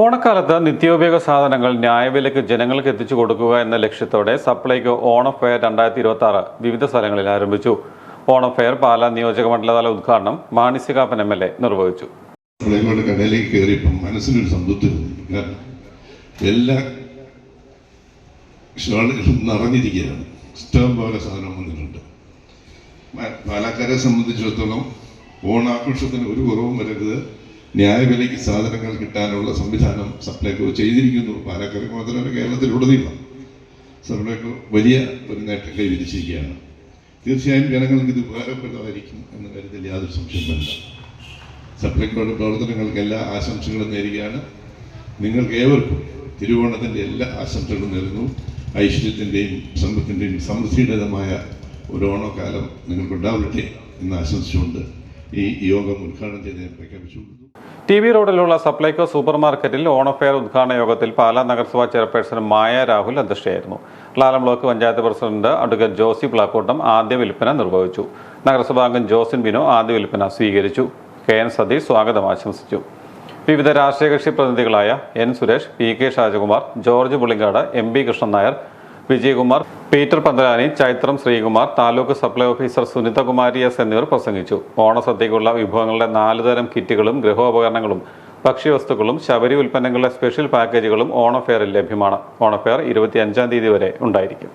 ഓണക്കാലത്ത് നിത്യോപയോഗ സാധനങ്ങൾ ന്യായവിലയ്ക്ക് ജനങ്ങൾക്ക് എത്തിച്ചു കൊടുക്കുക എന്ന ലക്ഷ്യത്തോടെ സപ്ലൈകോ ഓണം ഫെയർ 2026 വിവിധ സ്ഥലങ്ങളിൽ ആരംഭിച്ചു. ഓണം ഫെയർ പാലാ നിയോജക മണ്ഡലതല ഉദ്ഘാടനം മാണി സി കാപ്പൻ MLA നിർവഹിച്ചു. കടയിലേക്ക് കയറിയപ്പോൾ മനസ്സിനൊരു സംതൃപ്തി തോന്നി. കാരണം എല്ലാ ഷോളുകളും നിറഞ്ഞിരിക്കുകയാണ്. ഇഷ്ടം പോലെ സാധനം വന്നിട്ടുണ്ട്. പാലക്കാരെ സംബന്ധിച്ചിടത്തോളം ഓണാഘോഷത്തിന് ഒരു കുറവും വരരുത്, ന്യായവിലയ്ക്ക് സാധനങ്ങൾ കിട്ടാനുള്ള സംവിധാനം സപ്ലൈകോ ചെയ്തിരിക്കുന്നു. പാലക്കാട് മാത്രമല്ല, കേരളത്തിലുടനീളം സപ്ലൈകോ വലിയ ഒരു നേട്ടം കൈവരിച്ചിരിക്കുകയാണ്. തീർച്ചയായും ജനങ്ങൾക്ക് ഇത് ഉപകാരപ്രദമായിരിക്കും എന്ന കാര്യത്തിൽ യാതൊരു സംശയം വേണ്ട. സപ്ലൈകോയുടെ പ്രവർത്തനങ്ങൾക്ക് എല്ലാ ആശംസകളും നേരുകയാണ്. നിങ്ങൾക്ക് ഏവർക്കും തിരുവോണത്തിൻ്റെ എല്ലാ ആശംസകളും നേരുന്നു. ഐശ്വര്യത്തിൻ്റെയും സമ്പത്തിൻ്റെയും സമൃദ്ധിയുടേതുമായ ഒരു ഓണക്കാലം നിങ്ങൾക്കുണ്ടാവട്ടെ എന്ന് ആശംസിച്ചുകൊണ്ട് ഈ യോഗം ഉദ്ഘാടനം ചെയ്ത് പ്രഖ്യാപിച്ചു. TV റോഡിലുള്ള സപ്ലൈകോ സൂപ്പർ മാർക്കറ്റിൽ ഓണം ഫെയർ ഉദ്ഘാടന യോഗത്തിൽ പാലാ നഗരസഭാ ചെയർപേഴ്സൺ മായ രാഹുൽ അധ്യക്ഷയായിരുന്നു. Lalam block panchayat president advocate Josy Plakkottam ആദ്യ വിൽപ്പന നിർവഹിച്ചു. നഗരസഭാ അംഗം ജോസിൻ ബിനോ ആദ്യ വിൽപ്പന സ്വീകരിച്ചു. KN സതീഷ് സ്വാഗതം ആശംസിച്ചു. വിവിധ രാഷ്ട്രീയ കക്ഷി പ്രതിനിധികളായ N Suresh, PK Shajakumar, George Pulinkad, MB Krishnan Nair, Vijayakumar, Peter Panthalani, Chaithram Sreekumar, taluk supply officer Sunithakumari S എന്നിവർ പ്രസംഗിച്ചു. ഓണസദ്യക്കുള്ള വിഭവങ്ങളുടെ 4 തരം കിറ്റുകളും ഗൃഹോപകരണങ്ങളും ഭക്ഷ്യവസ്തുക്കളും ശബരി ഉൽപ്പന്നങ്ങളുടെ സ്പെഷ്യൽ പാക്കേജുകളും ഓണഫെയറിൽ ലഭ്യമാണ്. ഓണഫെയർ 25-ാം തീയതി വരെ ഉണ്ടായിരിക്കും.